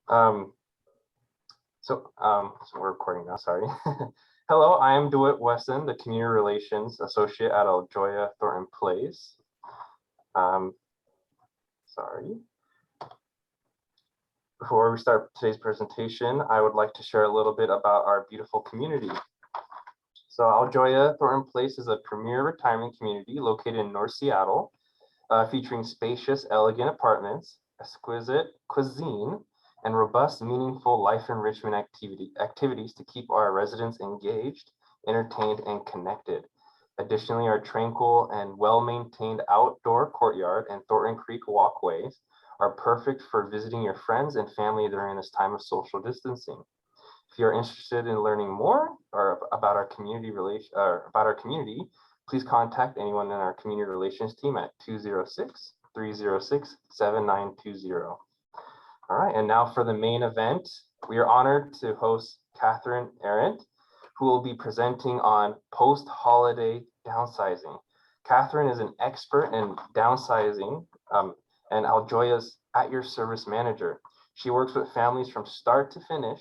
Um, so we're recording now, sorry. Hello, I am DeWitt Wesson, the Community Relations Associate at Aljoya Thornton Place. Sorry. Before we start today's presentation, I would like to share a little bit about our beautiful community. So Aljoya Thornton Place is a premier retirement community located in North Seattle, featuring spacious, elegant apartments, exquisite cuisine, and robust, meaningful life enrichment activities to keep our residents engaged, entertained, and connected. Additionally, our tranquil and well-maintained outdoor courtyard and Thornton Creek walkways are perfect for visiting your friends and family during this time of social distancing. If you're interested in learning more or about our community please contact anyone in our community relations team at 206-306-7920. All right, and now for the main event, we are honored to host Catherine Arendt, who will be presenting on post-holiday downsizing. Catherine is an expert in downsizing and Aljoya's At Your Service Manager. She works with families from start to finish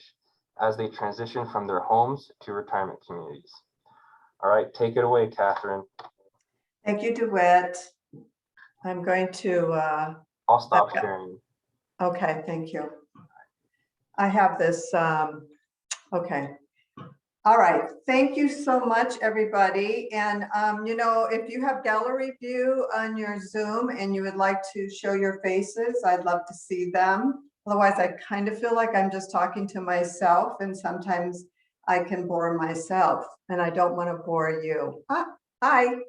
as they transition from their homes to retirement communities. All right, take it away, Catherine. Thank you, DeWitt. I'm going to... I'll stop sharing. Okay, thank you. I have this, okay. All right, thank you so much, everybody. And you know, if you have gallery view on your Zoom and you would like to show your faces, I'd love to see them. Otherwise, I kind of feel like I'm just talking to myself, and sometimes I can bore myself, and I don't want to bore you. Hi.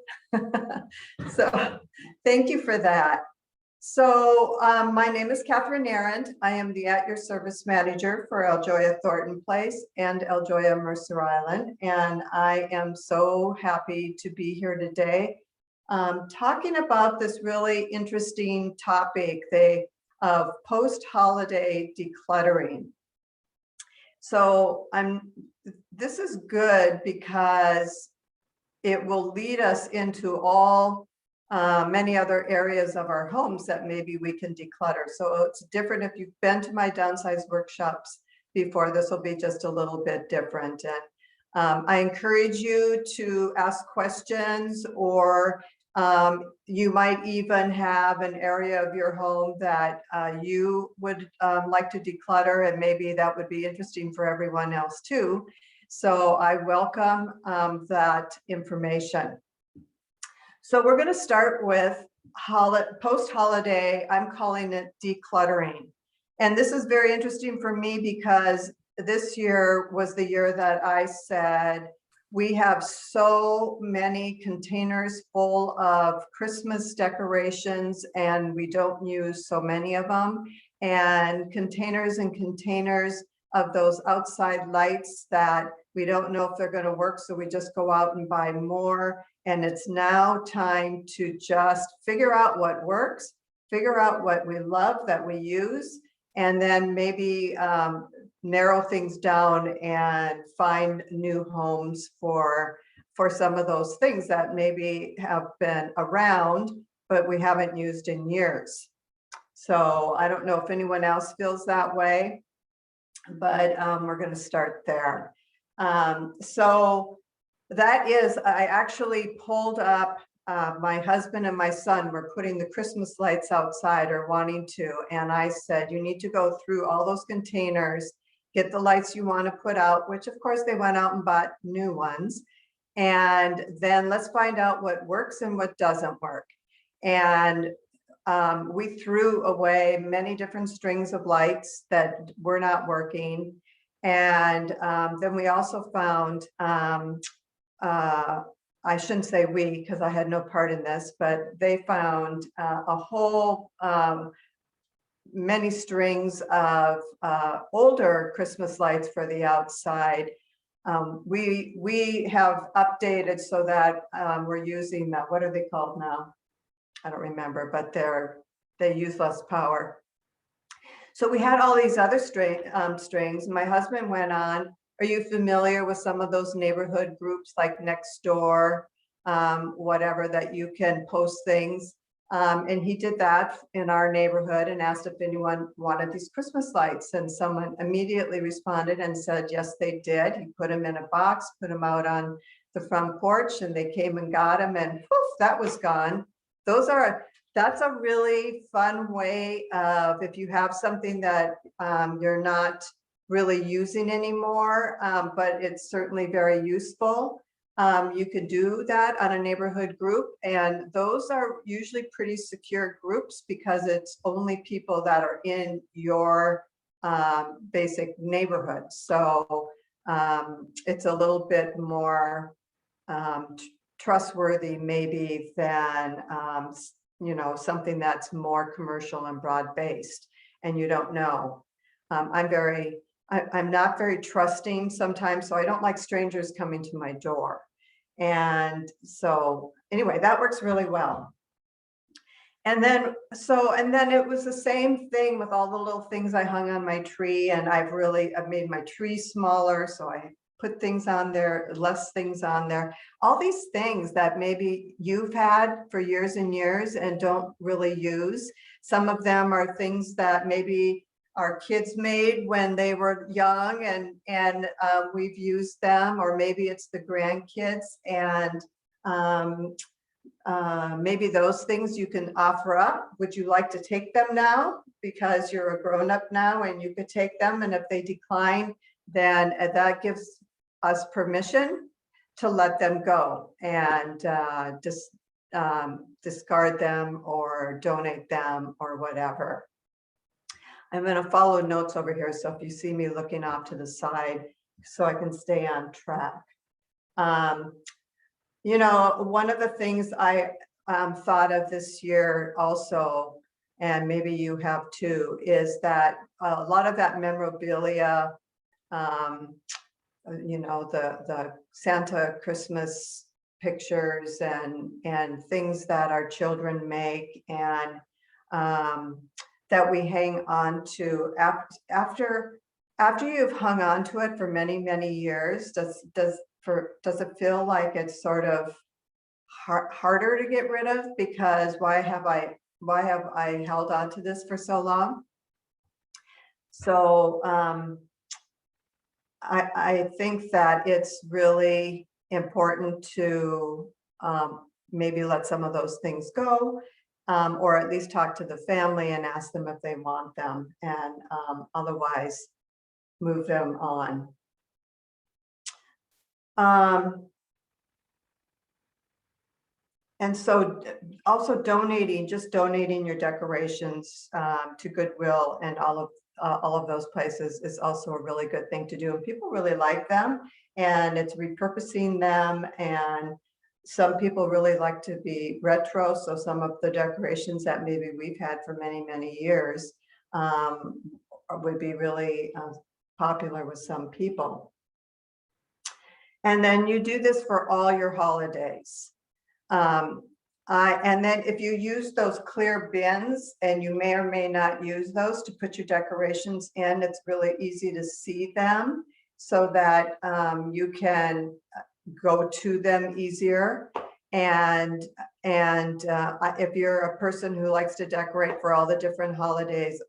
So thank you for that. So my name is Catherine Arendt. I am the At Your Service Manager for Aljoya Thornton Place and Aljoya Mercer Island. And I am so happy to be here today talking about this really interesting topic of post-holiday decluttering. So this is good because it will lead us into all many other areas of our homes that maybe we can declutter. So it's different if you've been to my downsize workshops before. This will be just a little bit different. And I encourage you to ask questions, or you might even have an area of your home that you would like to declutter, and maybe that would be interesting for everyone else too. So I welcome that information. So we're going to start with post-holiday. I'm calling it decluttering. And this is very interesting for me because this year was the year that I said, we have so many containers full of Christmas decorations and we don't use so many of them. And containers of those outside lights that we don't know if they're going to work. So we just go out and buy more. And it's now time to just figure out what works, figure out what we love that we use, and then maybe narrow things down and find new homes for some of those things that maybe have been around, but we haven't used in years. So I don't know if anyone else feels that way, but we're going to start there. So that is, I actually pulled up, my husband and my son were putting the Christmas lights outside, or wanting to, and I said, you need to go through all those containers, get the lights you want to put out, which of course they went out and bought new ones, and then let's find out what works and what doesn't work. And we threw away many different strings of lights that were not working. And then we also found, I shouldn't say we, because I had no part in this, but they found a whole many strings of older Christmas lights for the outside. We have updated so that we're using that. What are they called now? I don't remember, but they use less power. So we had all these other strings. My husband went on. Are you familiar with some of those neighborhood groups like Next Door, whatever, that you can post things? And he did that in our neighborhood and asked if anyone wanted these Christmas lights. And someone immediately responded and said, yes, they did. He put them in a box, put them out on the front porch, and they came and got them, and poof, that was gone. That's a really fun way of, if you have something that you're not really using anymore, but it's certainly very useful. You could do that on a neighborhood group, and those are usually pretty secure groups because it's only people that are in your basic neighborhood. So it's a little bit more trustworthy maybe than something that's more commercial and broad-based, and you don't know. I'm not very trusting sometimes, so I don't like strangers coming to my door. And so anyway, that works really well. And then it was the same thing with all the little things I hung on my tree, and I've made my tree smaller, so I put things on there, less things on there. All these things that maybe you've had for years and years and don't really use. Some of them are things that maybe our kids made when they were young, and we've used them, or maybe it's the grandkids, and maybe those things you can offer up. Would you like to take them now? Because you're a grown-up now and you could take them, and if they decline, then that gives us permission to let them go and just discard them or donate them or whatever. I'm going to follow notes over here, so if you see me looking off to the side, so I can stay on track. One of the things I thought of this year also, and maybe you have too, is that a lot of that memorabilia, the Santa Christmas pictures and things that our children make, and that we hang on to after you've hung on to it for many, many years. Does it feel like it's sort of harder to get rid of, because why have I held on to this for so long? So I think that it's really important to maybe let some of those things go, or at least talk to the family and ask them if they want them, and otherwise move them on. And so also just donating your decorations to Goodwill and all of those places is also a really good thing to do. And people really like them, and it's repurposing them. And some people really like to be retro. So some of the decorations that maybe we've had for many, many years would be really popular with some people. And then you do this for all your holidays. And then if you use those clear bins, and you may or may not use those to put your decorations in, it's really easy to see them so that you can go to them easier. And if you're a person who likes to decorate for all the different holidays,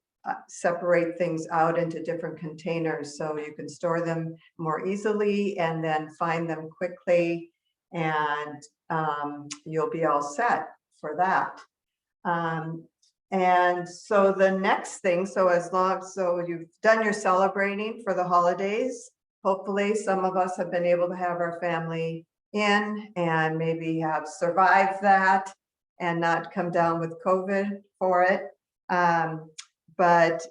separate things out into different containers so you can store them more easily and then find them quickly, and you'll be all set for that. And so the next thing, so you've done your celebrating for the holidays. Hopefully some of us have been able to have our family in and maybe have survived that and not come down with COVID for it. But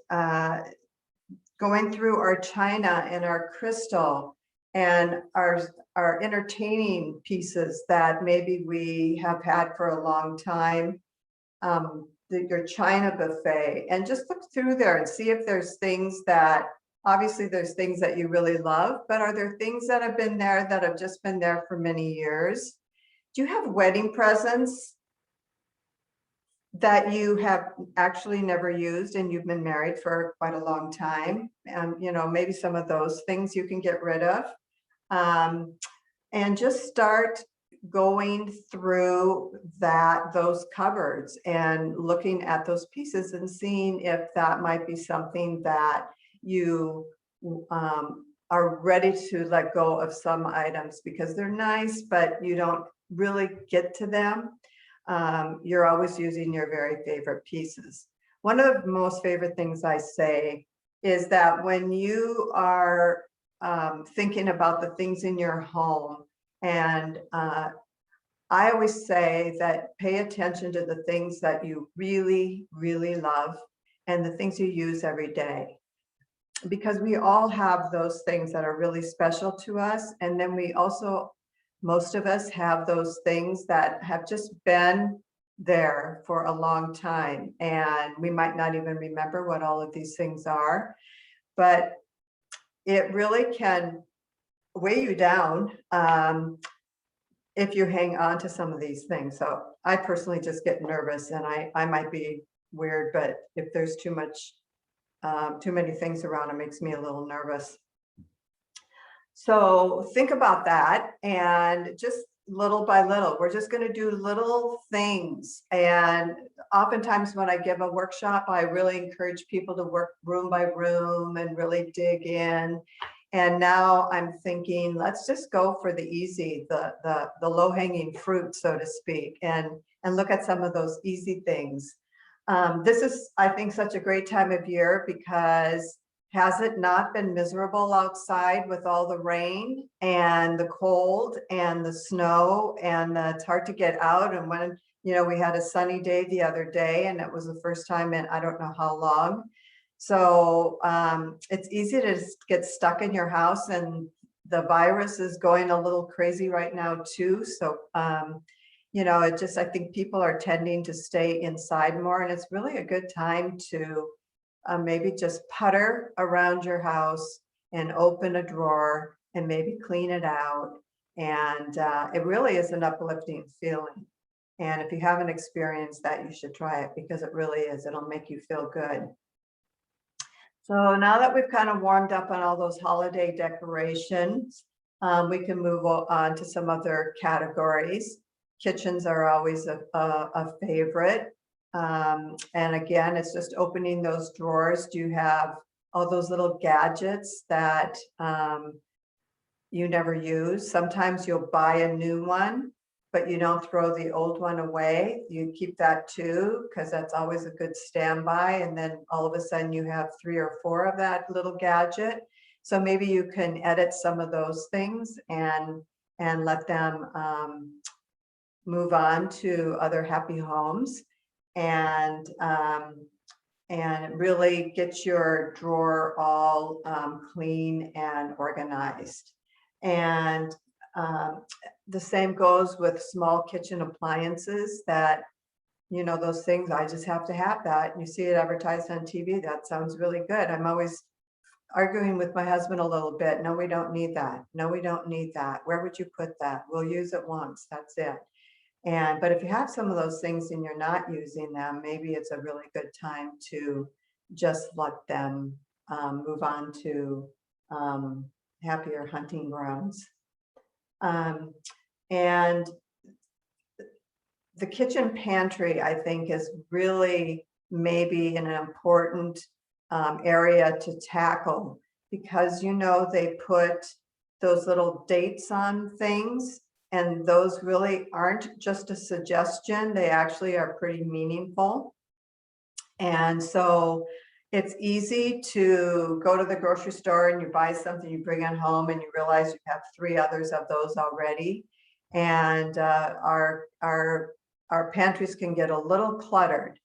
going through our china and our crystal and our entertaining pieces that maybe we have had for a long time, your china buffet, and just look through there and see if there's things that, obviously there's things that you really love, but are there things that have been there that have just been there for many years? Do you have wedding presents that you have actually never used and you've been married for quite a long time? And maybe some of those things you can get rid of. And just start going through those cupboards and looking at those pieces and seeing if that might be something that you are ready to let go of some items because they're nice, but you don't really get to them. You're always using your very favorite pieces. One of the most favorite things I say is that when you are thinking about the things in your home, and I always say that pay attention to the things that you really, really love and the things you use every day. Because we all have those things that are really special to us. And then we also, most of us have those things that have just been there for a long time. And we might not even remember what all of these things are, but it really can weigh you down if you hang on to some of these things. So I personally just get nervous, and I might be weird, but if there's too many things around, it makes me a little nervous. So think about that, and just little by little, we're just going to do little things. And oftentimes when I give a workshop, I really encourage people to work room by room and really dig in. And now I'm thinking, let's just go for the easy, the low-hanging fruit, so to speak, and look at some of those easy things. This is, I think, such a great time of year because has it not been miserable outside with all the rain and the cold and the snow, and it's hard to get out? And when, we had a sunny day the other day, and it was the first time in I don't know how long. So it's easy to get stuck in your house, and the virus is going a little crazy right now too. So, I think people are tending to stay inside more, and it's really a good time to maybe just putter around your house and open a drawer and maybe clean it out. And it really is an uplifting feeling. And if you haven't experienced that, you should try it because it really is. It'll make you feel good. So now that we've kind of warmed up on all those holiday decorations, we can move on to some other categories. Kitchens are always a favorite. And again, it's just opening those drawers. Do you have all those little gadgets that you never use? Sometimes you'll buy a new one, but you don't throw the old one away. You keep that too, because that's always a good standby. And then all of a sudden you have 3 or 4 of that little gadget. So maybe you can edit some of those things and let them move on to other happy homes, and really get your drawer all clean and organized. And the same goes with small kitchen appliances that, those things, I just have to have that. And you see it advertised on TV. That sounds really good. I'm always arguing with my husband a little bit. No, we don't need that. No, we don't need that. Where would you put that? We'll use it once. That's it. But if you have some of those things and you're not using them, maybe it's a really good time to just let them move on to happier hunting grounds. And the kitchen pantry, I think, is really maybe an important area to tackle, because they put those little dates on things, and those really aren't just a suggestion. They actually are pretty meaningful. And so it's easy to go to the grocery store and you buy something, you bring it home, and you realize you have 3 others of those already. And our pantries can get a little cluttered.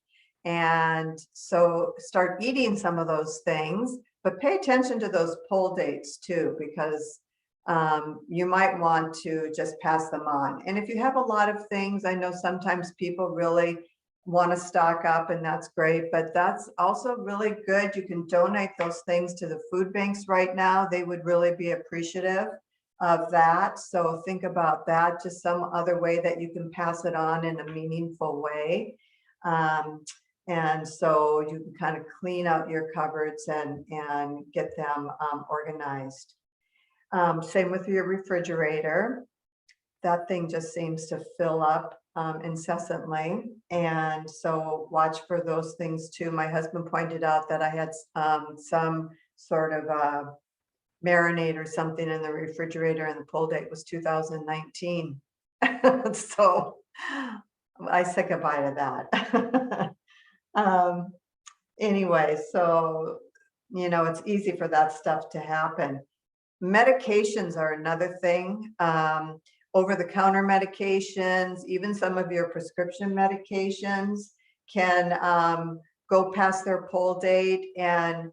And so start eating some of those things, but pay attention to those pull dates too, because you might want to just pass them on. And if you have a lot of things, I know sometimes people really want to stock up, and that's great, but that's also really good. You can donate those things to the food banks right now. They would really be appreciative of that. So think about that, just some other way that you can pass it on in a meaningful way. And so you can kind of clean out your cupboards and get them organized. Same with your refrigerator. that thing just seems to fill up incessantly. And so watch for those things too. My husband pointed out that I had some sort of marinade or something in the refrigerator, and the pull date was 2019. So I said goodbye to that. Anyway, so, you know, it's easy for that stuff to happen. Medications are another thing. Over-the-counter medications, even some of your prescription medications can go past their pull date. And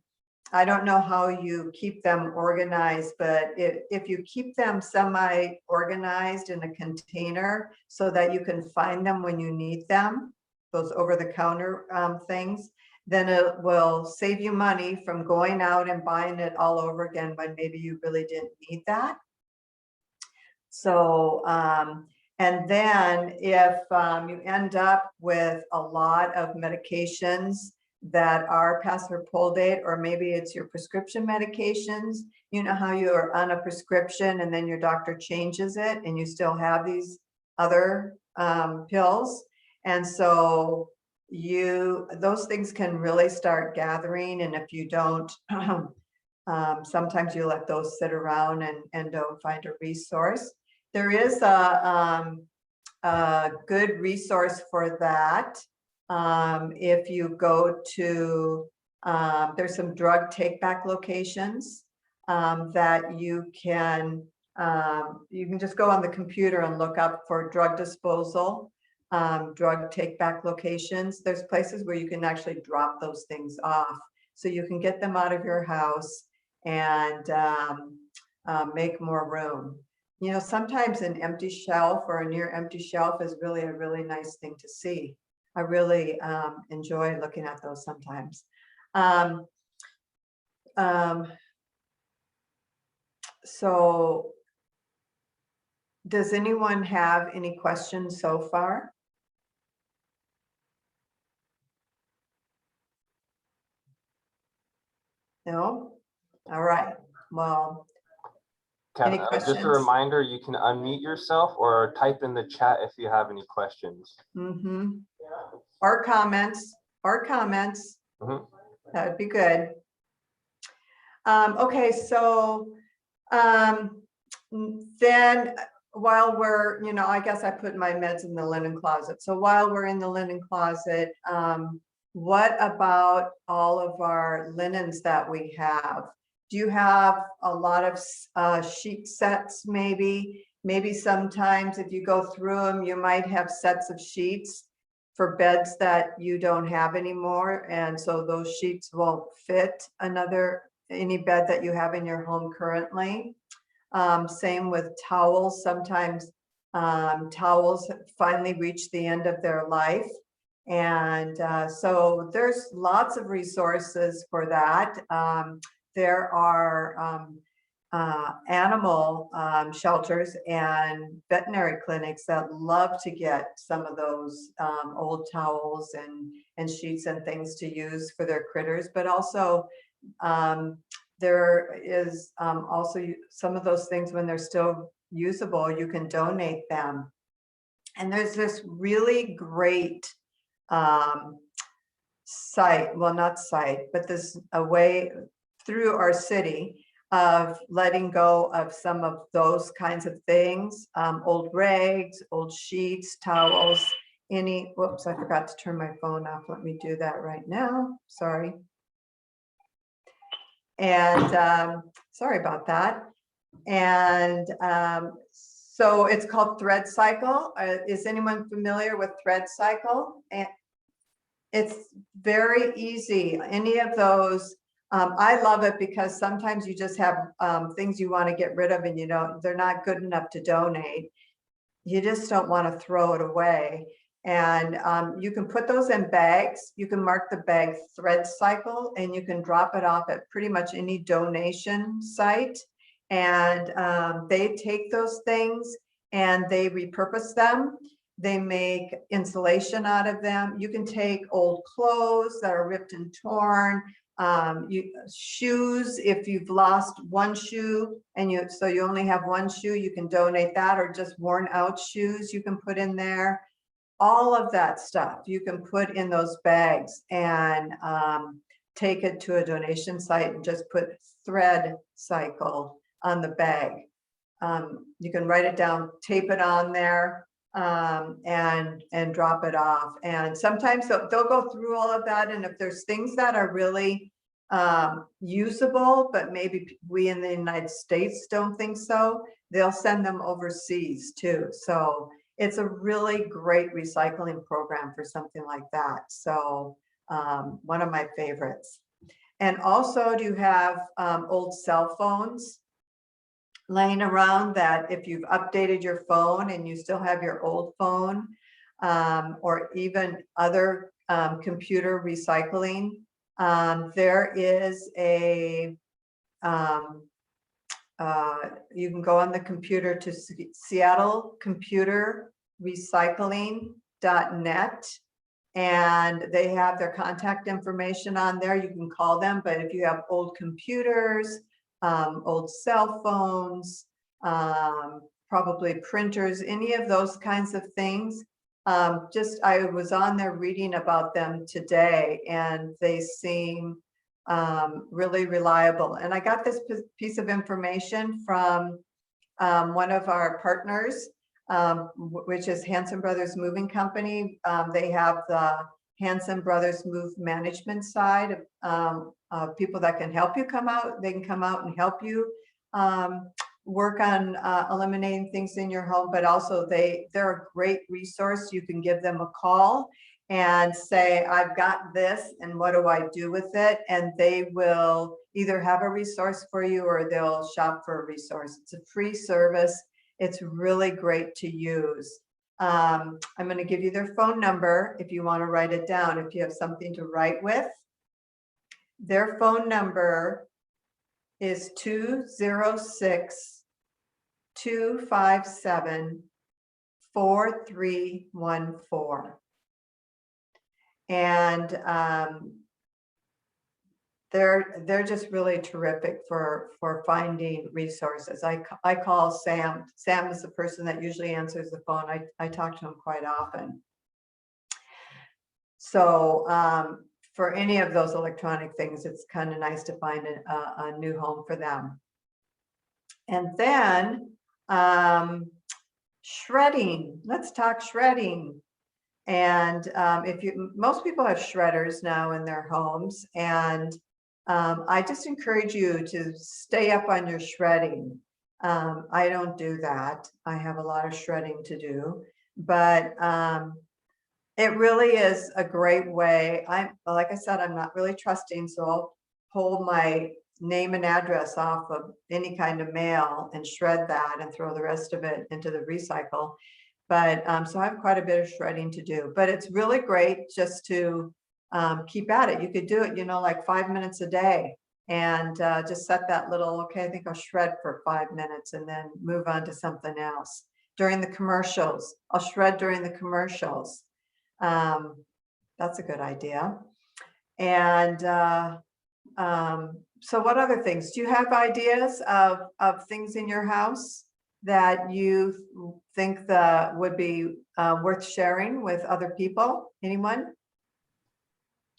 I don't know how you keep them organized, but if you keep them semi-organized in a container so that you can find them when you need them, those over-the-counter things, then it will save you money from going out and buying it all over again when maybe you really didn't need that. So, and then if you end up with a lot of medications that are past their pull date, or maybe it's your prescription medications, you know how you are on a prescription and then your doctor changes it and you still have these other pills. And so those things can really start gathering. And if you don't, sometimes you let those sit around and don't find a resource. There is a good resource for that. If you go to, there's some drug take-back locations that you can just go on the computer and look up for drug disposal, drug take-back locations. There's places where you can actually drop those things off, so you can get them out of your house and make more room. You know, sometimes an empty shelf or a near empty shelf is really a really nice thing to see. I really enjoy looking at those sometimes. So does anyone have any questions so far? No? All right. Well, any Just questions? a reminder, you can unmute yourself or type in the chat if you have any questions. Or comments, that would be good. Okay, so then while we're, you know, I guess I put my meds in the linen closet. So while we're in the linen closet, what about all of our linens that we have? Do you have a lot of sheet sets maybe? Maybe sometimes if you go through them, you might have sets of sheets for beds that you don't have anymore. And so those sheets won't fit any bed that you have in your home currently. Same with towels. Sometimes towels finally reach the end of their life. And so there's lots of resources for that. There are animal shelters and veterinary clinics that love to get some of those old towels and sheets and things to use for their critters, but also there is also some of those things, when they're still usable, you can donate them. And there's this really great site, well, not site, but this a way through our city of letting go of some of those kinds of things, old rags, old sheets, towels, whoops, I forgot to turn my phone off. Let me do that right now. Sorry. And sorry about that. And so it's called Thread Cycle. Is anyone familiar with Thread Cycle? And it's very easy. Any of those, I love it because sometimes you just have things you want to get rid of and they're not good enough to donate. You just don't want to throw it away. And you can put those in bags. You can mark the bag Thread Cycle, and you can drop it off at pretty much any donation site. And they take those things and they repurpose them. They make insulation out of them. You can take old clothes that are ripped and torn, shoes. If you've lost one shoe and you only have one shoe, you can donate that, or just worn out shoes you can put in there. All of that stuff you can put in those bags and take it to a donation site and just put thread cycle on the bag. You can write it down, tape it on there, and drop it off. And sometimes they'll go through all of that. And if there's things that are really usable, but maybe we in the United States don't think so, they'll send them overseas too. So it's a really great recycling program for something like that. So one of my favorites. And also, do you have old cell phones laying around that if you've updated your phone and you still have your old phone, or even other computer recycling, there is a, you can go on the computer to Seattle Computer Recycling.net, and they have their contact information on there. You can call them, but if you have old computers, old cell phones, probably printers, any of those kinds of things, I was on there reading about them today, and they seem really reliable. And I got this piece of information from one of our partners, which is Hanson Brothers Moving Company. They have the Hanson Brothers Move Management side of people that can help you come out. They can come out and help you work on eliminating things in your home, but also they're a great resource. You can give them a call and say, I've got this, and what do I do with it? And they will either have a resource for you, or they'll shop for a resource. It's a free service. It's really great to use. I'm going to give you their phone number if you want to write it down, if you have something to write with. Their phone number is 206-257-4314. And they're just really terrific for finding resources. I call Sam. Sam is the person that usually answers the phone. I talk to him quite often. So for any of those electronic things, it's kind of nice to find a new home for them. And then shredding. Let's talk shredding. And most people have shredders now in their homes, and I just encourage you to stay up on your shredding. I don't do that. I have a lot of shredding to do, but it really is a great way. Like I said, I'm not really trusting, so I'll pull my name and address off of any kind of mail and shred that and throw the rest of it into the recycle. But so I have quite a bit of shredding to do, but it's really great just to keep at it. You could do it, like 5 minutes a day, and just set that little, okay, I think I'll shred for 5 minutes and then move on to something else. During the commercials, I'll shred during the commercials. That's a good idea. And so what other things? Do you have ideas of things in your house that you think that would be worth sharing with other people? Anyone?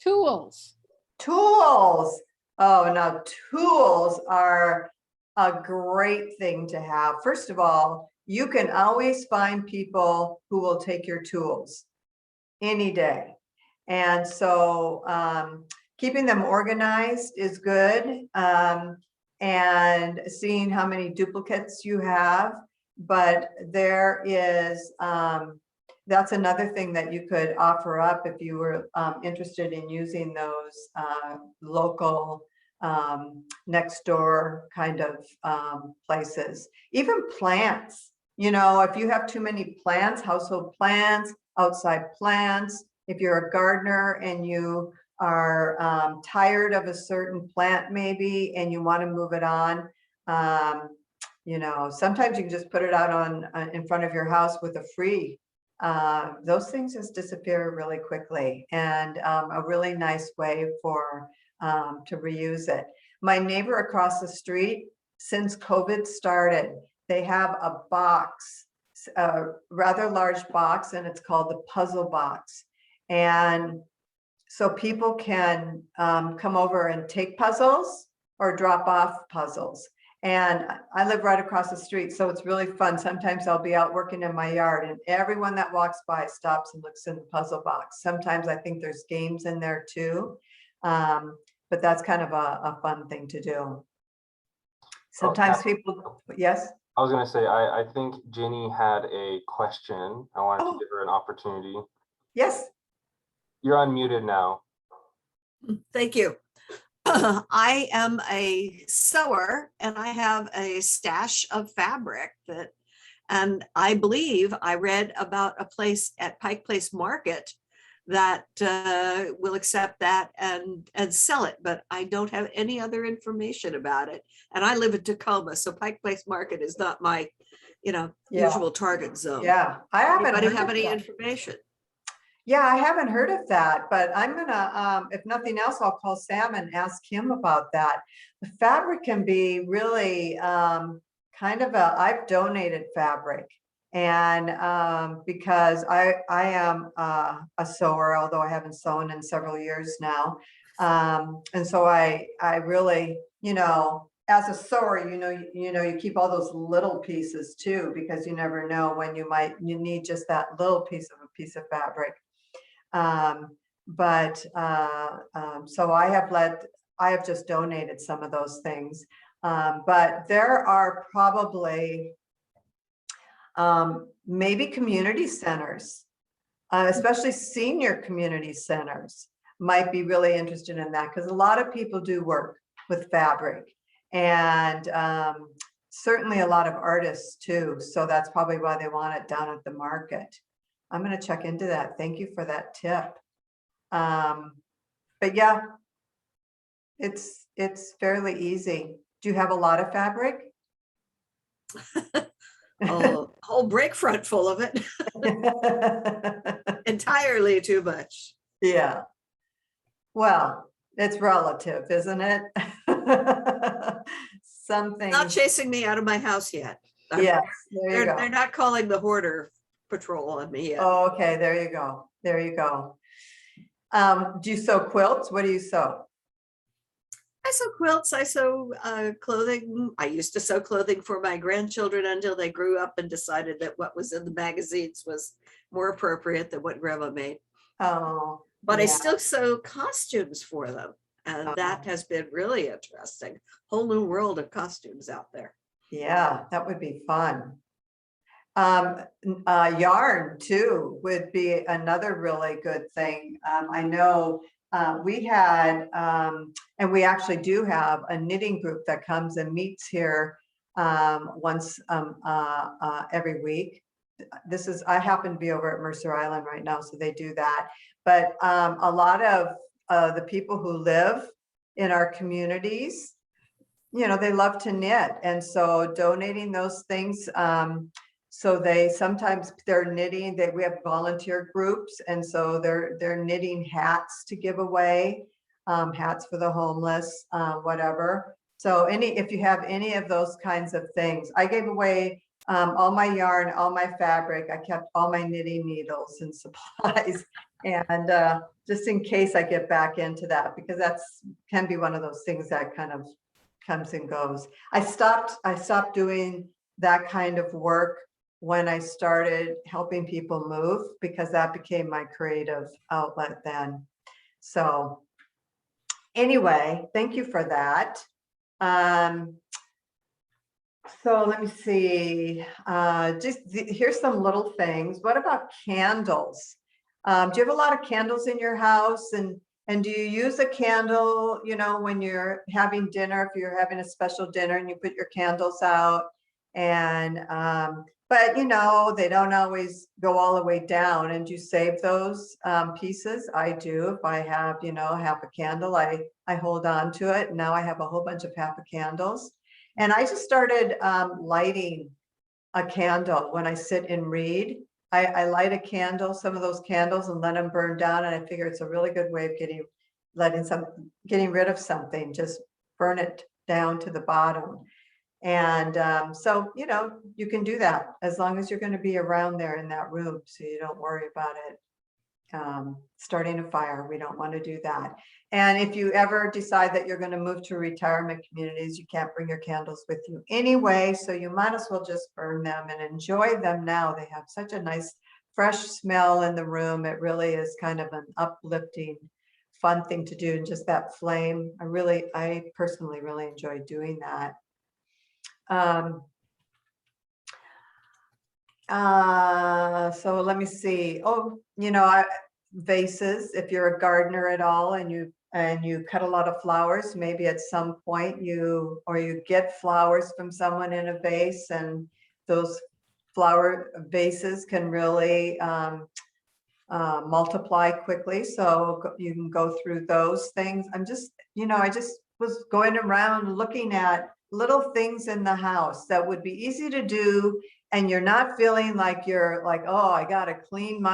Tools. Tools. Oh, now tools are a great thing to have. First of all, you can always find people who will take your tools any day. And so keeping them organized is good. And seeing how many duplicates you have, but there is, that's another thing that you could offer up if you were interested in using those local next door kind of places. Even plants, if you have too many plants, household plants, outside plants, if you're a gardener and you are tired of a certain plant maybe and you want to move it on, sometimes you can just put it out on in front of your house with a free those things just disappear really quickly, and a really nice way for to reuse it. My neighbor across the street, since COVID started, they have a box, a rather large box, and it's called the puzzle box. And so people can come over and take puzzles or drop off puzzles. And I live right across the street, so it's really fun. Sometimes I'll be out working in my yard and everyone that walks by stops and looks in the puzzle box. Sometimes I think there's games in there too. But that's kind of a fun thing to do. Sometimes people, yes? I was gonna say, I think Jenny had a question. I wanted to Oh. give her an opportunity. Yes. You're unmuted now. Thank you. I am a sewer and I have a stash of fabric and I believe I read about a place at Pike Place Market that will accept that and sell it, but I don't have any other information about it. And I live in Tacoma, so Pike Place Market is not my, Yeah. usual target zone. Yeah, I haven't. Anybody heard have of any that. information? Yeah, I haven't heard of that, but I'm gonna, if nothing else, I'll call Sam and ask him about that. The fabric can be really kind of I've donated fabric. And because I am a sewer, although I haven't sewn in several years now. And so I really, as a sewer, you keep all those little pieces too, because you never know when you need just that little piece of fabric. So I have just donated some of those things. But there are probably maybe community centers, especially senior community centers might be really interested in that, because a lot of people do work with fabric, and certainly a lot of artists too. So that's probably why they want it down at the market. I'm going to check into that. Thank you for that tip. But yeah, it's fairly easy. Do you have a lot of fabric? A whole break front full of it. Entirely too much. Yeah. Well, it's relative, isn't it? Something. Not chasing me out of my house yet. Yes, there you go. They're not calling the hoarder patrol on me yet. Oh, okay, there you go. There you go. Do you sew quilts? What do you sew? I sew quilts, I sew clothing. I used to sew clothing for my grandchildren until they grew up and decided that what was in the magazines was more appropriate than what grandma made. Oh, But yeah. I still sew costumes for them. And that has been really interesting. Whole new world of costumes out there. Yeah, that would be fun. Yarn too would be another really good thing. I know we had, and we actually do have a knitting group that comes and meets here once every week. I happen to be over at Mercer Island right now, so they do that. But a lot of the people who live in our communities, they love to knit. And so donating those things, so they're knitting, we have volunteer groups. And so they're knitting hats to give away, hats for the homeless, whatever. So if you have any of those kinds of things, I gave away all my yarn, all my fabric. I kept all my knitting needles and supplies. And just in case I get back into that, because can be one of those things that kind of comes and goes. I stopped doing that kind of work when I started helping people move, because that became my creative outlet then. So anyway, thank you for that. So let me see, here's some little things. What about candles? Do you have a lot of candles in your house? And do you use a candle, when you're having dinner, if you're having a special dinner and you put your candles out? And, but they don't always go all the way down. And you save those pieces? I do. If I have, half a candle, I hold on to it. And now I have a whole bunch of half a candles. And I just started lighting a candle when I sit and read. I light a candle, some of those candles, and let them burn down. And I figure it's a really good way of getting rid of something, just burn it down to the bottom. And so, you know, you can do that as long as you're going to be around there in that room. So you don't worry about it starting a fire. We don't want to do that. And if you ever decide that you're going to move to retirement communities, you can't bring your candles with you anyway. So you might as well just burn them and enjoy them now. They have such a nice fresh smell in the room. It really is kind of an uplifting, fun thing to do. And just that flame, I personally really enjoy doing that. So let me see. Oh, you know, vases, if you're a gardener at all and you cut a lot of flowers, maybe at some point you get flowers from someone in a vase, and those flower vases can really multiply quickly. So you can go through those things. I just was going around looking at little things in the house that would be easy to do, and you're not feeling like you're like, oh, I got to clean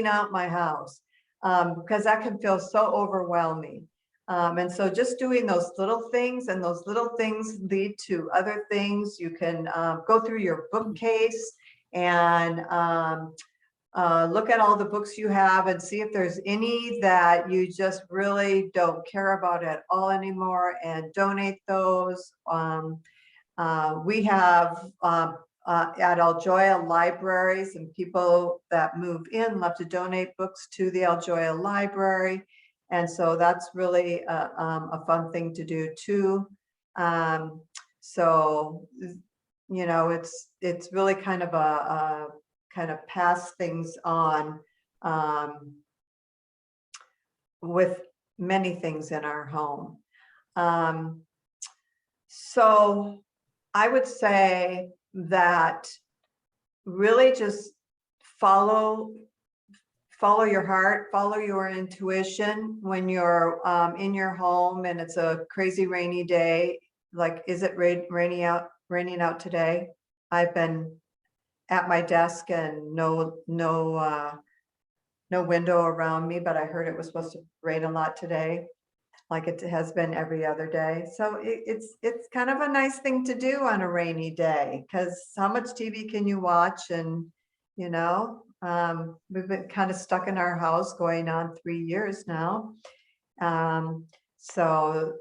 out my house, because that can feel so overwhelming. And so just doing those little things, and those little things lead to other things. You can go through your bookcase and look at all the books you have and see if there's any that you just really don't care about at all anymore, and donate those. We have at Aljoya libraries, and people that move in love to donate books to the Aljoya library. And so that's really a fun thing to do too. So, you know, it's really kind of a kind of pass things on with many things in our home. So I would say that really just follow your heart, follow your intuition when you're in your home and it's a crazy rainy day. Like, is it raining out today? I've been at my desk and no window around me, but I heard it was supposed to rain a lot today, like it has been every other day. So it's kind of a nice thing to do on a rainy day, because how much TV can you watch? And you know, we've been kind of stuck in our house going on 3 years now. So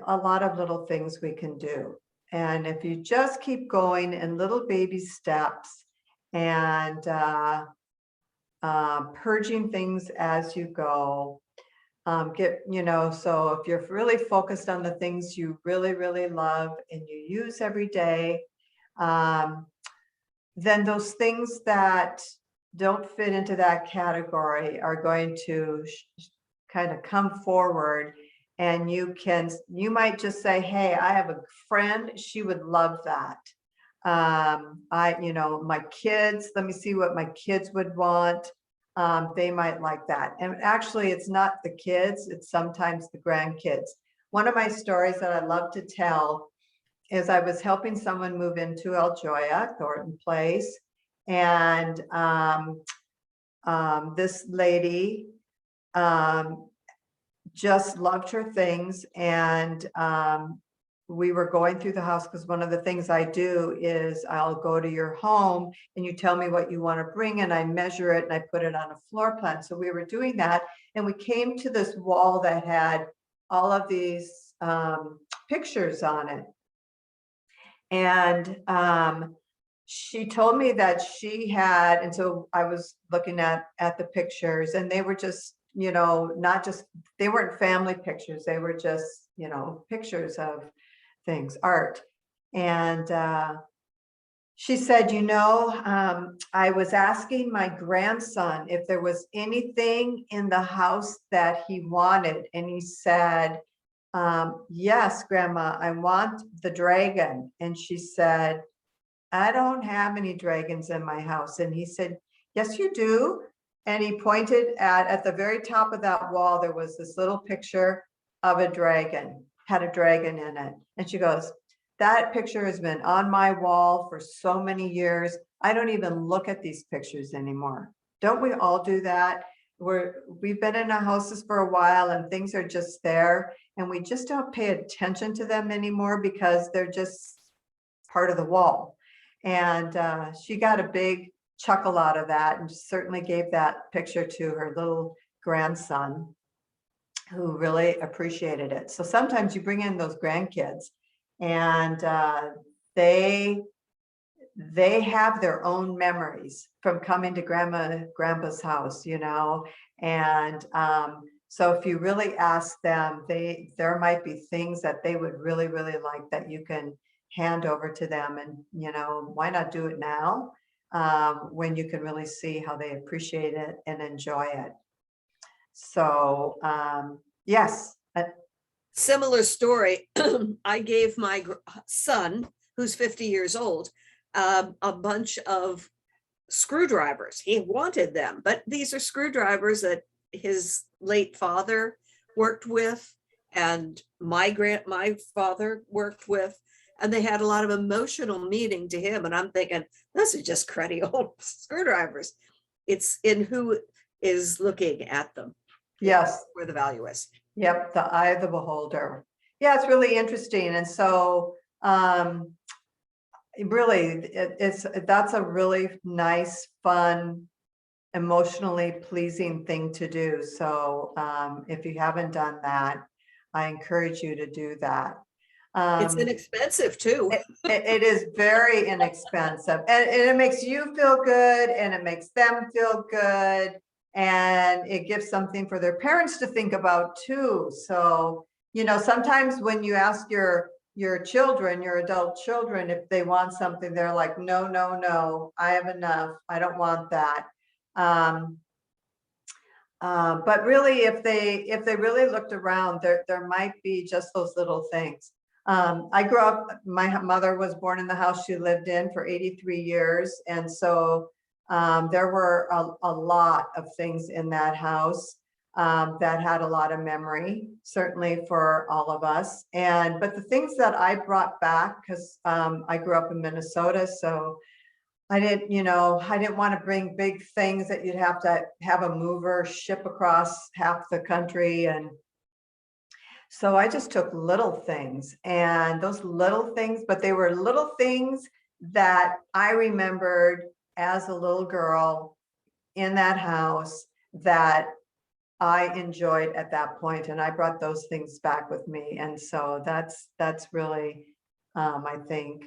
a lot of little things we can do. And if you just keep going in little baby steps and purging things as you go, so if you're really focused on the things you really, really love and you use every day, then those things that don't fit into that category are going to kind of come forward. And you might just say, hey, I have a friend, she would love that. My kids, let me see what my kids would want. They might like that. And actually, it's not the kids, it's sometimes the grandkids. One of my stories that I love to tell is I was helping someone move into Aljoya, Thornton Place. And this lady just loved her things. And we were going through the house, because one of the things I do is I'll go to your home and you tell me what you want to bring, and I measure it and I put it on a floor plan. So we were doing that, and we came to this wall that had all of these pictures on it. And she told me that she had, and so I was looking at the pictures, and they were just, they weren't family pictures. They were just, pictures of things, art. And she said, I was asking my grandson if there was anything in the house that he wanted. And he said, yes, Grandma, I want the dragon. And she said, I don't have any dragons in my house. And he said, yes, you do. And he pointed at the very top of that wall, there was this little picture of a dragon, had a dragon in it. And she goes, that picture has been on my wall for so many years. I don't even look at these pictures anymore. Don't we all do that? We've been in our houses for a while and things are just there and we just don't pay attention to them anymore because they're just part of the wall. And she got a big chuckle out of that and certainly gave that picture to her little grandson who really appreciated it. So sometimes you bring in those grandkids and they have their own memories from coming to grandpa's house, you know, and so if you really ask them, there might be things that they would really like that you can hand over to them, and you know, why not do it now when you can really see how they appreciate it and enjoy it. So yes. Similar story. I gave my son, who's 50 years old, a bunch of screwdrivers. He wanted them, but these are screwdrivers that his late father worked with and my father worked with, and they had a lot of emotional meaning to him. And I'm thinking, those are just cruddy old screwdrivers. It's in who is looking at them. Yes. Where the value is. Yep, the eye of the beholder. Yeah, it's really interesting. And so really, that's a really nice, fun, emotionally pleasing thing to do. So if you haven't done that, I encourage you to do that. It's inexpensive too. It is very inexpensive, and it makes you feel good and it makes them feel good. And it gives something for their parents to think about too. So, you know, sometimes when you ask your children, your adult children, if they want something, they're like, no, I have enough. I don't want that. But really, if they really looked around, there might be just those little things. I grew up, my mother was born in the house she lived in for 83 years. And so there were a lot of things in that house that had a lot of memory, certainly for all of us. But the things that I brought back, because I grew up in Minnesota, so I didn't want to bring big things that you'd have to have a mover ship across half the country. And so I just took little things, and those little things, but they were little things that I remembered as a little girl in that house that I enjoyed at that point, and I brought those things back with me. And so that's really, I think,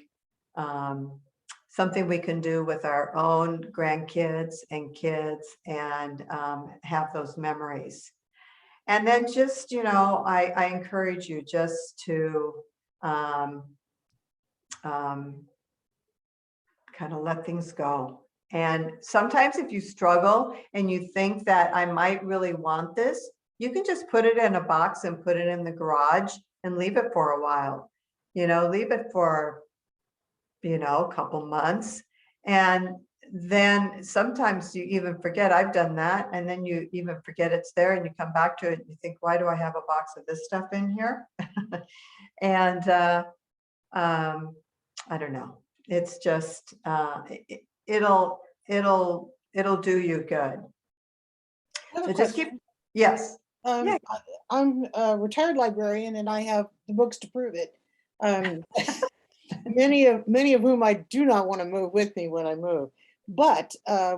something we can do with our own grandkids and kids and have those memories. And then just, you know, I encourage you just to kind of let things go. And sometimes if you struggle and you think that I might really want this, you can just put it in a box and put it in the garage and leave it for a while, you know, leave it for, you know, a couple months. And then sometimes you even forget. I've done that. And then you even forget it's there and you come back to it and you think, why do I have a box of this stuff in here? And I don't know. It's just, it'll do you good. I have a So just question. yes. Yeah. I'm a retired librarian and I have the books to prove it. Many of whom I do not want to move with me when I move, but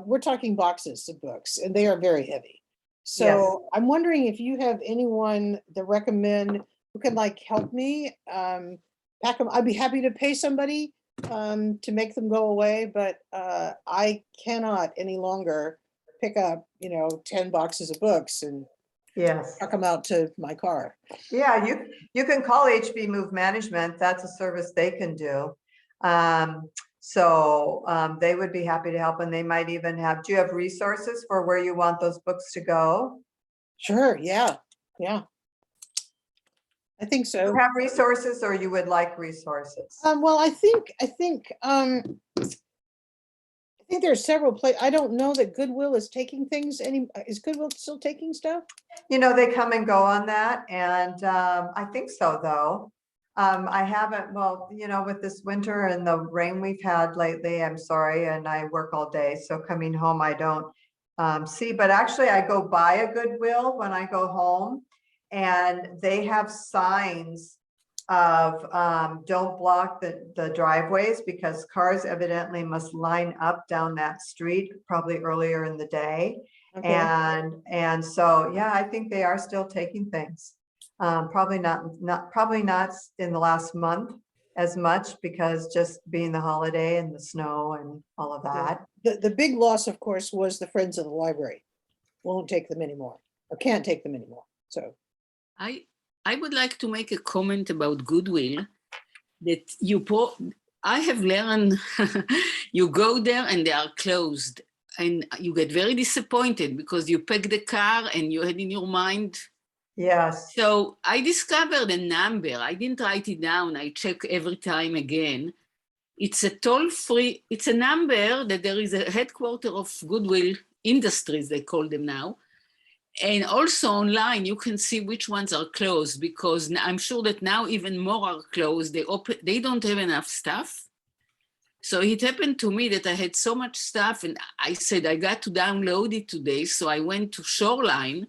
we're talking boxes of books and they are very heavy. So yes. I'm wondering if you have anyone that recommend who can like help me pack them. I'd be happy to pay somebody to make them go away, but I cannot any longer pick up, 10 boxes of books and yes, truck them out to my car. Yeah, you can call HB Move Management. That's a service they can do. So they would be happy to help, and they might even have, do you have resources for where you want those books to go? Sure, yeah. I think so. You have resources, or you would like resources? Well, I think there are several places. I don't know that Goodwill is taking things. Is Goodwill still taking stuff? They come and go on that, and I think so, though. I haven't, well, you know, with this winter and the rain we've had lately, I'm sorry, and I work all day, so coming home, I don't see, but actually I go by a Goodwill when I go home, and they have signs of don't block the driveways, because cars evidently must line up down that street probably earlier in the day. Okay. And so, yeah, I think they are still taking things. Probably not in the last month as much, because just being the holiday and the snow and all of that. The big loss, of course, was the Friends of the Library. Won't take them anymore, or can't take them anymore. So I would like to make a comment about Goodwill that I have learned you go there and they are closed, and you get very disappointed because you pack the car and you had in your mind. Yes. So I discovered a number. I didn't write it down. I check every time again. It's a toll-free, it's a number that there is a headquarter of Goodwill Industries, they call them now. And also online, you can see which ones are closed, because I'm sure that now even more are closed. They don't have enough stuff. So it happened to me that I had so much stuff, and I said, I got to download it today. So I went to Shoreline,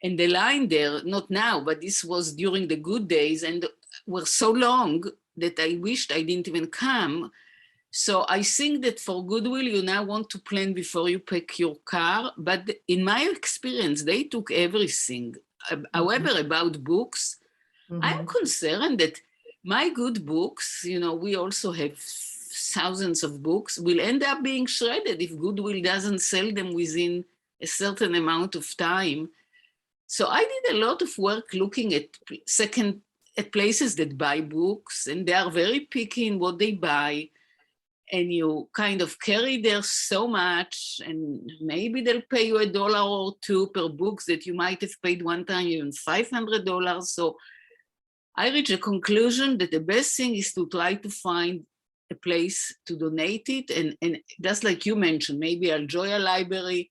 and the line there, not now, but this was during the good days, and were so long that I wished I didn't even come. So I think that for Goodwill, you now want to plan before you pack your car. But in my experience, they took everything. However, about books, I'm concerned that my good books, you know, we also have thousands of books, will end up being shredded if Goodwill doesn't sell them within a certain amount of time. So I did a lot of work looking at places that buy books, and they are very picky in what they buy. And you kind of carry there so much, and maybe they'll pay you $1 or $2 per books that you might have paid one time even $500. So I reached a conclusion that the best thing is to try to find a place to donate it. And just like you mentioned, maybe Aljoya Library.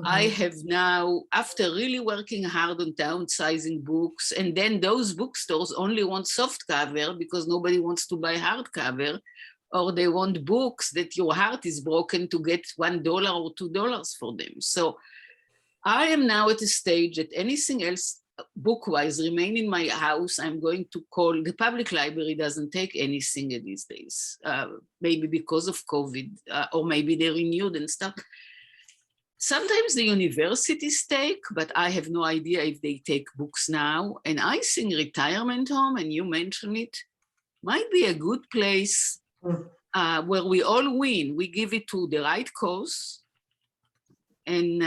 I have now, after really working hard on downsizing books, and then those bookstores only want soft cover because nobody wants to buy hardcover, or they want books that your heart is broken to get $1 or $2 for them. So I am now at a stage that anything else book-wise remain in my house, I'm going to call. The public library doesn't take anything these days, maybe because of COVID, or maybe they renewed and stuff. Sometimes the universities take, but I have no idea if they take books now. And I think retirement home, and you mentioned it, might be a good place where we all win. We give it to the right cause. And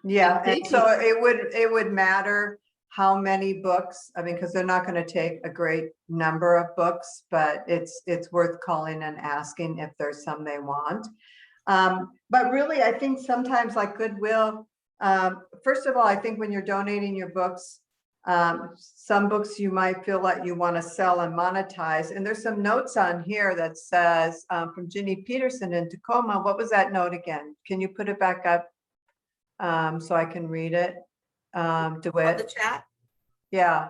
yeah, and so it would matter how many books, I mean, because they're not going to take a great number of books, but it's worth calling and asking if there's some they want. But really, I think sometimes like Goodwill, first of all, I think when you're donating your books, some books you might feel like you want to sell and monetize. And there's some notes on here that says from Ginny Peterson in Tacoma. What was that note again? Can you put it back up so I can read it? DeWitt. The chat. Yeah.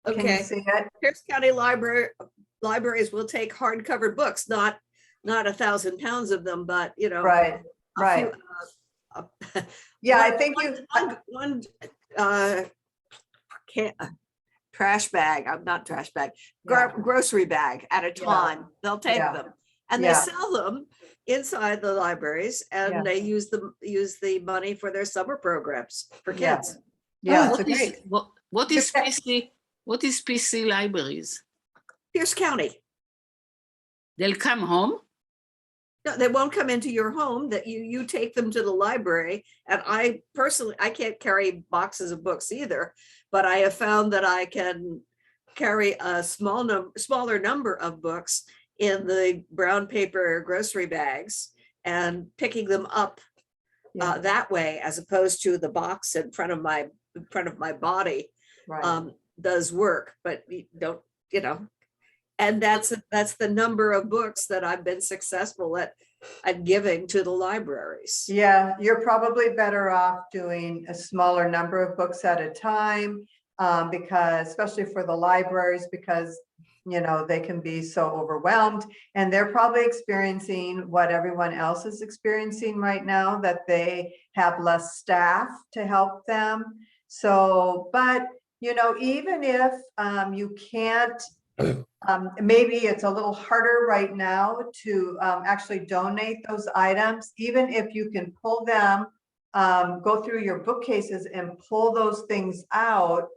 Okay. Can you see it? Pierce County libraries will take hardcover books, not 1,000 pounds of them, but you know, right. Yeah, I think one trash bag. I'm not trash bag. Grocery bag at a time. They'll take them, and they sell them inside the libraries, and they use the money for their summer programs for kids. Yeah, what is PC? What is PC libraries? Pierce County. They'll come home. No, they won't come into your home. That you take them to the library. And I personally, I can't carry boxes of books either, but I have found that I can carry a smaller number of books in the brown paper grocery bags and picking them up that way, as opposed to the box in front of my body. Does work, but you don't, you know. And that's the number of books that I've been successful at giving to the libraries. Yeah, you're probably better off doing a smaller number of books at a time. because especially for the libraries, because you know, they can be so overwhelmed, and they're probably experiencing what everyone else is experiencing right now, that they have less staff to help them. So, but you know, even if you can't, maybe it's a little harder right now to actually donate those items, even if you can pull them, go through your bookcases and pull those things out,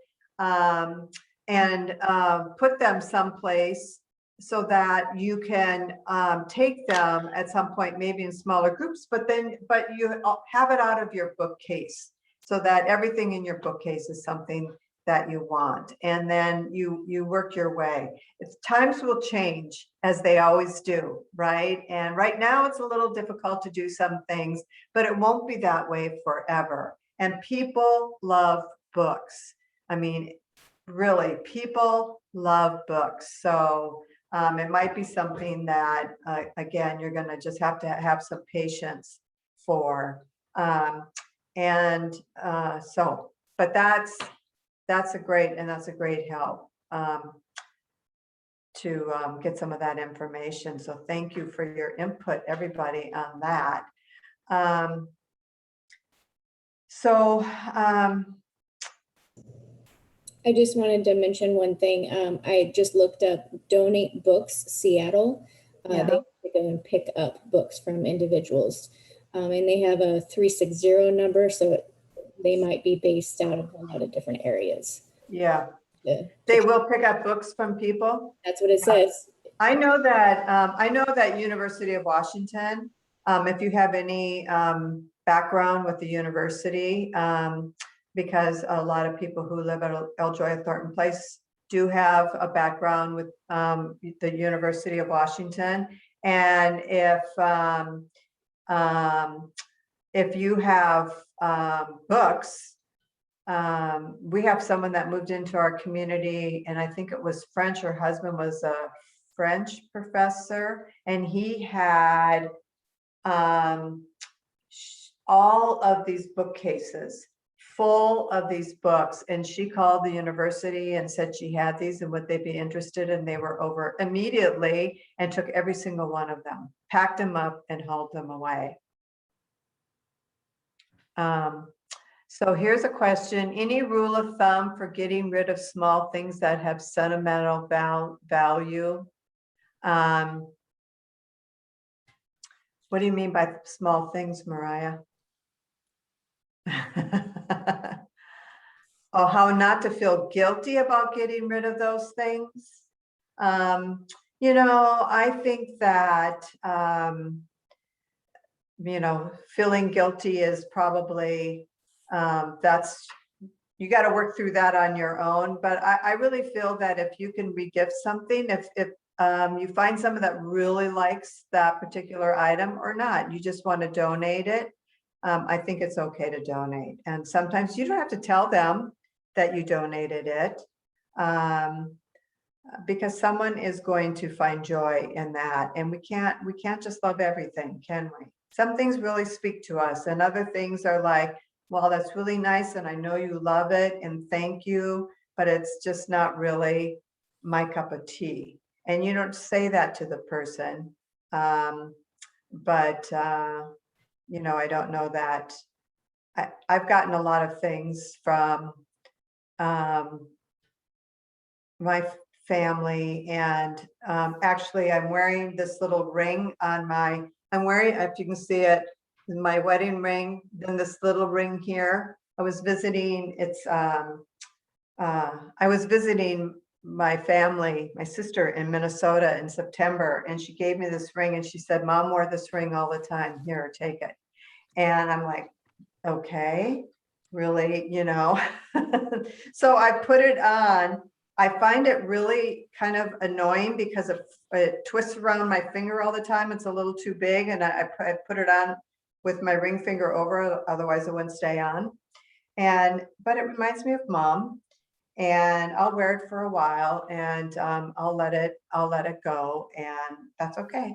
and put them someplace so that you can take them at some point, maybe in smaller groups, but you have it out of your bookcase so that everything in your bookcase is something that you want. And then you work your way. Times will change, as they always do, right? And right now it's a little difficult to do some things, but it won't be that way forever. And people love books. I mean, really, people love books. So it might be something that, again, you're going to just have to have some patience for. But that's a great help to get some of that information. So thank you for your input, everybody, on that. I just wanted to mention one thing. I just looked up Donate Books Seattle. Yeah. They go and pick up books from individuals. And they have a 360 number, so they might be based out of a lot of different areas. Yeah, they will pick up books from people. That's what it says. I know that University of Washington, if you have any background with the university, because a lot of people who live at Aljoya Thornton Place do have a background with the University of Washington. And if you have books, we have someone that moved into our community, and I think it was French. Her husband was a French professor, and he had all of these bookcases full of these books, and she called the university and said she had these and would they be interested, and they were over immediately and took every single one of them, packed them up and hauled them away. So here's a question. Any rule of thumb for getting rid of small things that have sentimental value? What do you mean by small things, Mariah? Oh, how not to feel guilty about getting rid of those things. You know, I think that, you know, feeling guilty is probably, you got to work through that on your own. But I really feel that if you can re-gift something, if you find someone that really likes that particular item or not, you just want to donate it, I think it's okay to donate. And sometimes you don't have to tell them that you donated it, because someone is going to find joy in that. And we can't just love everything, can we? Some things really speak to us, and other things are like, well, that's really nice, and I know you love it, and thank you, but it's just not really my cup of tea. And you don't say that to the person, but you know, I don't know that. I've gotten a lot of things from my family, and actually I'm wearing this little ring on my, if you can see it, my wedding ring, then this little ring here. I was visiting, I was visiting my family, my sister in Minnesota in September, and she gave me this ring and she said, Mom wore this ring all the time, here, take it. And I'm like, okay, really, you know? So I put it on. I find it really kind of annoying because it twists around my finger all the time. It's a little too big, and I put it on with my ring finger over, otherwise it wouldn't stay on. But it reminds me of Mom, and I'll wear it for a while, and I'll let it go, and that's okay.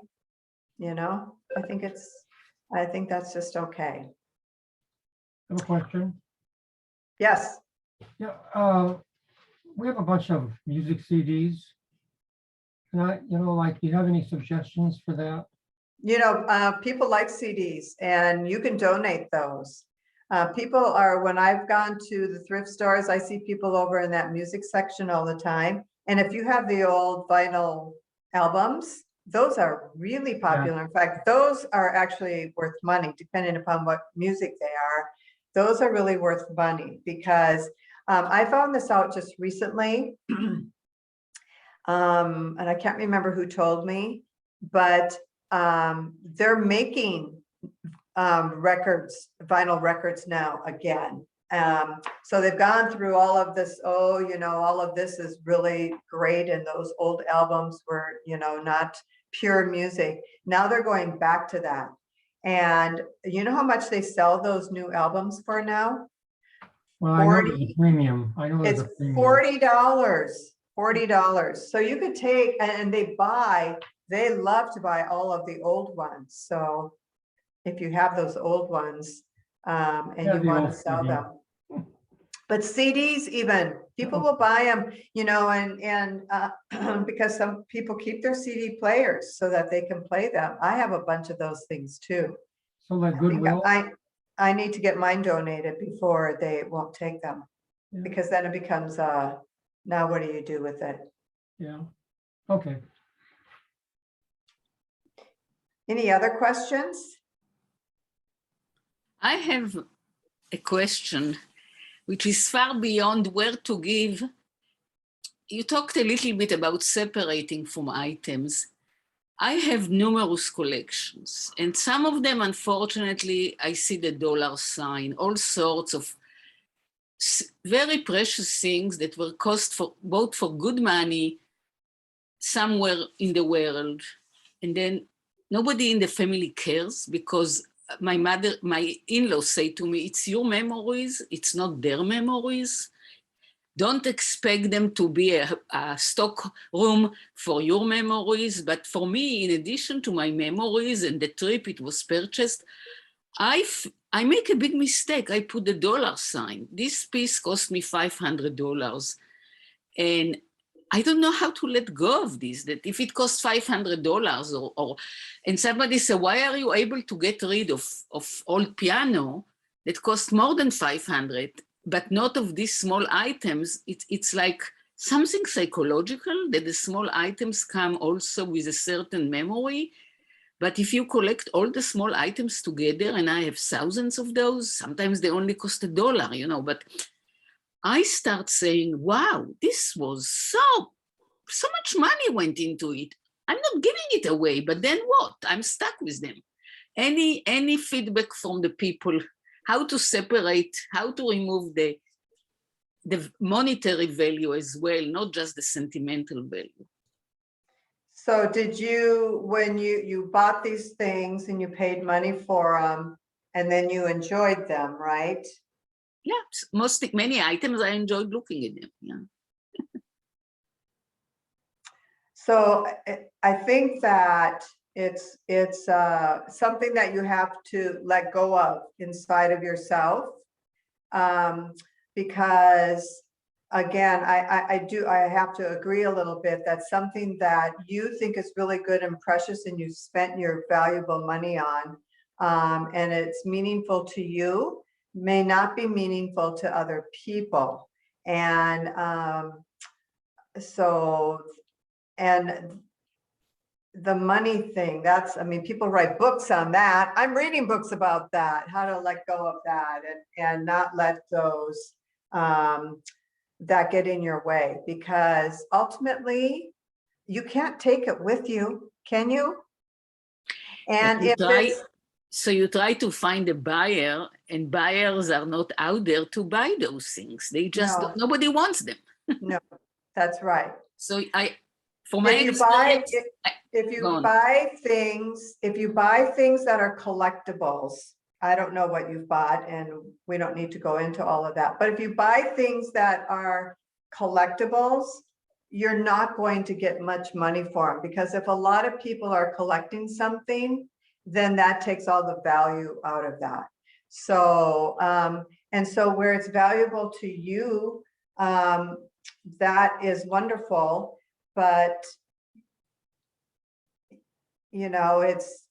You know, I think that's just okay. I have a question. Yes. Yeah, we have a bunch of music CDs. And like, do you have any suggestions for that? You know, people like CDs and you can donate those. People are, when I've gone to the thrift stores, I see people over in that music section all the time. And if you have the old vinyl albums, those are really popular. In fact, those are actually worth money, depending upon what music they are. Those are really worth money because I found this out just recently. And I can't remember who told me, but they're making vinyl records now again. So they've gone through all of this, all of this is really great. And those old albums were, not pure music. Now they're going back to that. And you know how much they sell those new albums for now? Well, I know there's a premium. I know there's It's a premium. $40. So you could take, and they love to buy all of the old ones. So if you have those old ones and Yeah, you the want old to sell CD. them. But CDs even, people will buy them, and because some people keep their CD players so that they can play them. I have a bunch of those things too. So like I think Goodwill. I need to get mine donated before they won't take them. Yeah. Because then it becomes, now what do you do with it? Yeah. Okay. Any other questions? I have a question which is far beyond where to give. You talked a little bit about separating from items. I have numerous collections, and some of them, unfortunately, I see the dollar sign, all sorts of very precious things that were cost both for good money somewhere in the world. And then nobody in the family cares because my in-laws say to me, it's your memories, it's not their memories. Don't expect them to be a stock room for your memories. But for me, in addition to my memories and the trip it was purchased, I make a big mistake. I put the dollar sign. This piece cost me $500. And I don't know how to let go of this, that if it costs $500 and somebody said, why are you able to get rid of old piano that cost more than 500, but not of these small items? It's like something psychological that the small items come also with a certain memory. But if you collect all the small items together, and I have thousands of those, sometimes they only cost $1, but I start saying, wow, this was so much money went into it. I'm not giving it away, but then what? I'm stuck with them. Any feedback from the people, how to separate, how to remove the monetary value as well, not just the sentimental value. So did you, when you bought these things and you paid money for them and then you enjoyed them, right? Yeah, many items I enjoyed looking at them. Yeah. So I think that it's something that you have to let go of inside of yourself, because again, I have to agree a little bit that something that you think is really good and precious and you've spent your valuable money on, and it's meaningful to you, may not be meaningful to other people. And and the money thing, people write books on that. I'm reading books about that, how to let go of that and not let those that get in your way, because ultimately you can't take it with you, can you? And so you try to find a buyer, and buyers are not out there to buy those things. They just, nobody wants them. No, that's right. So for my experience, if you buy things that are collectibles, I don't know what you've bought and we don't need to go into all of that, but if you buy things that are collectibles, you're not going to get much money for them, because if a lot of people are collecting something, then that takes all the value out of that. So, and so where it's valuable to you, that is wonderful, but you know, it's,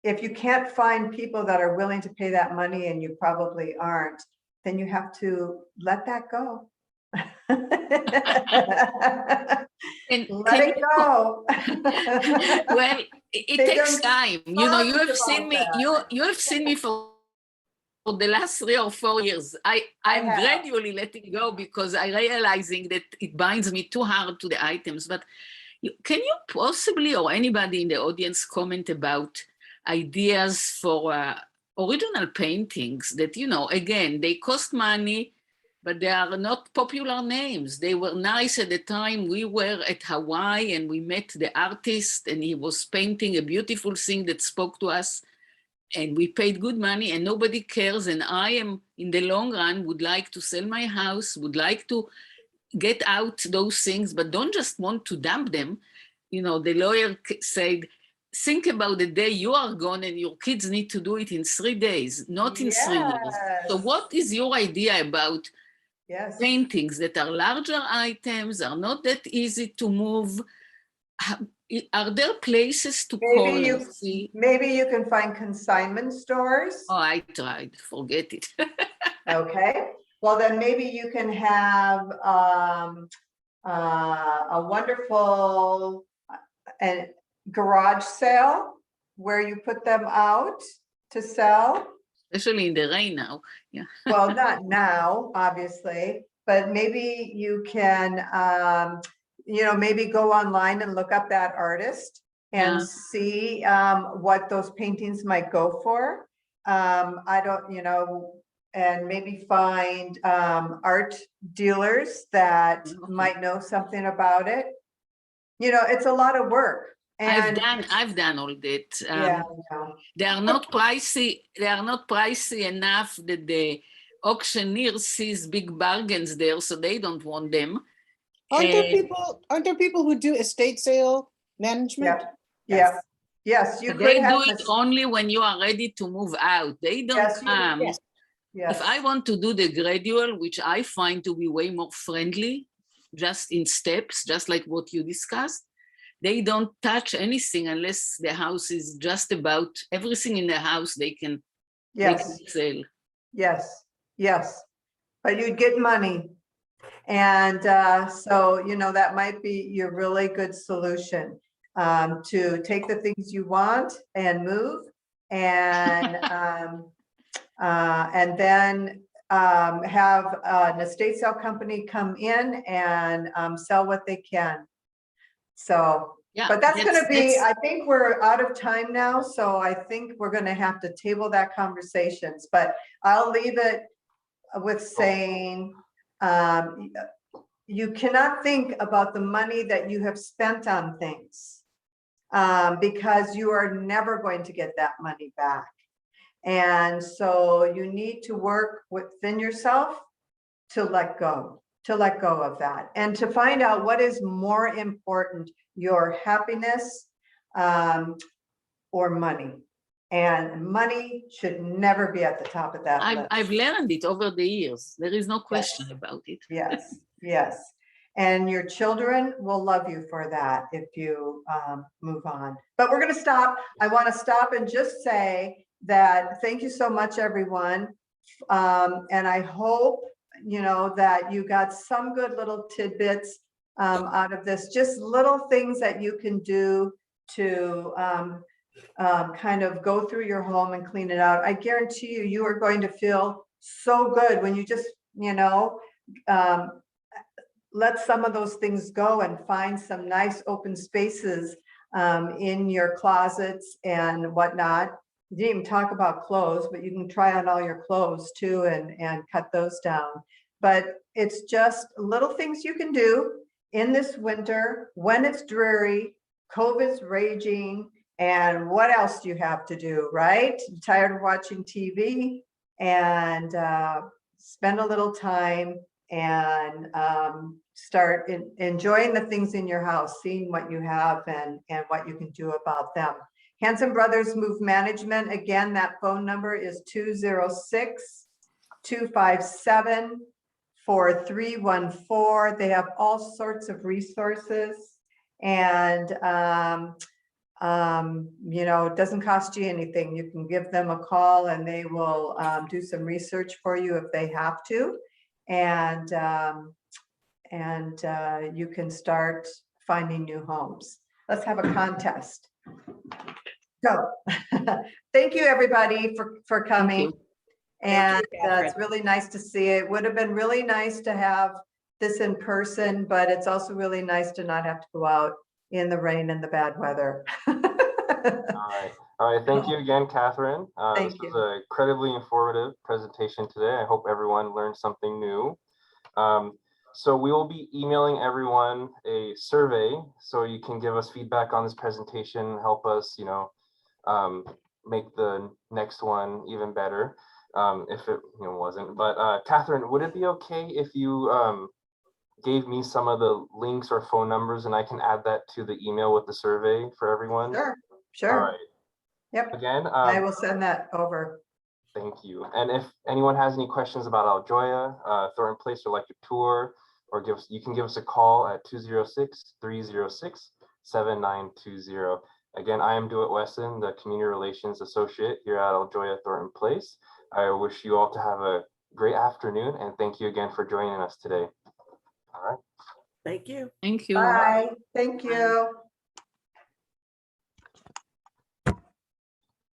if you can't find people that are willing to pay that money, and you probably aren't, then you have to let that go. And Let can it you go. well, it They've takes done time. You know, you songs have seen about me, that. you have seen me for the last 3 or 4 years. I I'm have. gradually letting go because I realizing that it binds me too hard to the items. But can you possibly, or anybody in the audience, comment about ideas for original paintings that, you know, again, they cost money, but they are not popular names. They were nice at the time. We were at Hawaii and we met the artist, and he was painting a beautiful thing that spoke to us, and we paid good money, and nobody cares. And I am, in the long run, would like to sell my house, would like to get out those things, but don't just want to dump them. You know, the lawyer said, think about the day you are gone and your kids need to do it in 3 days, not in 3 years. So Yes. what is your idea about Yes. paintings that are larger items, are not that easy to move? Are there places to call and see? Maybe you can find consignment stores. Oh, I tried, forget it. Okay, well then maybe you can have a wonderful and garage sale where you put them out to sell. Especially in the rain now, yeah. Well, not now, obviously, but maybe you can, you know, maybe go online and look up that artist and Yeah. see what those paintings might go for. I don't, you know, and maybe find art dealers that Okay. might know something about it. You know, it's a lot of work. And I've done all that. yeah, no. They are not pricey. They are not pricey enough that the auctioneer sees big bargains there, so they don't want them. Aren't there people who do estate sale management? Yeah, yes, you But could they have. do it only when you are ready to move out. They don't Yes, come. Yes. Yes. If I want to do the gradual, which I find to be way more friendly, just in steps, just like what you discussed, they don't touch anything unless the house is just about everything in the house they can Yes, sell. yes, yes, but you'd get money. And so, you know, that might be your really good solution, to take the things you want and move, and then have an estate sale company come in and sell what they can. So, Yeah, but that's gonna be, I think we're out of time now, so I think we're gonna have to table that conversations, but I'll leave it with saying, you cannot think about the money that you have spent on things, because you are never going to get that money back. And so you need to work within yourself to let go of that, and to find out what is more important, your happiness or money. And money should never be at the top of that list. I've learned it over the years. There is no question about it. Yes, yes. And your children will love you for that if you move on. But we're going to stop. I want to stop and just say that thank you so much, everyone. And I hope, you know, that you got some good little tidbits out of this, just little things that you can do to kind of go through your home and clean it out. I guarantee you, you are going to feel so good when you just, you know, let some of those things go and find some nice open spaces in your closets and whatnot. You didn't even talk about clothes, but you can try on all your clothes too and cut those down. But it's just little things you can do in this winter when it's dreary, COVID's raging, and what else do you have to do, right? You're tired of watching TV, and spend a little time and start enjoying the things in your house, seeing what you have and what you can do about them. Hanson Brothers Move Management, again, that phone number is 206-257-4999. 4314. They have all sorts of resources, and you know, it doesn't cost you anything. You can give them a call and they will do some research for you if they have to. And you can start finding new homes. Let's have a contest. So thank you, everybody, for coming. you. And Catherine. it's really nice to see it. Would have been really nice to have this in person, but it's also really nice to not have to go out in the rain and the bad weather. All right. All right. Thank you again, Catherine. Thank This you. was a incredibly informative presentation today. I hope everyone learned something new. So we will be emailing everyone a survey so you can give us feedback on this presentation, help us, you know, make the next one even better. If it wasn't. But Catherine, would it be okay if you gave me some of the links or phone numbers and I can add that to the email with the survey for everyone? Sure, All sure. right. Yep, Again, I will send that over. thank you. And if anyone has any questions about Aljoya, Thornton Place, or like your tour, or you can give us a call at 206-306-7920. Again, I am Dewitt Wesson, the Community Relations Associate here at Aljoya Thornton Place. I wish you all to have a great afternoon, and thank you again for joining us today. All right. Thank you. Thank you. Bye, thank you.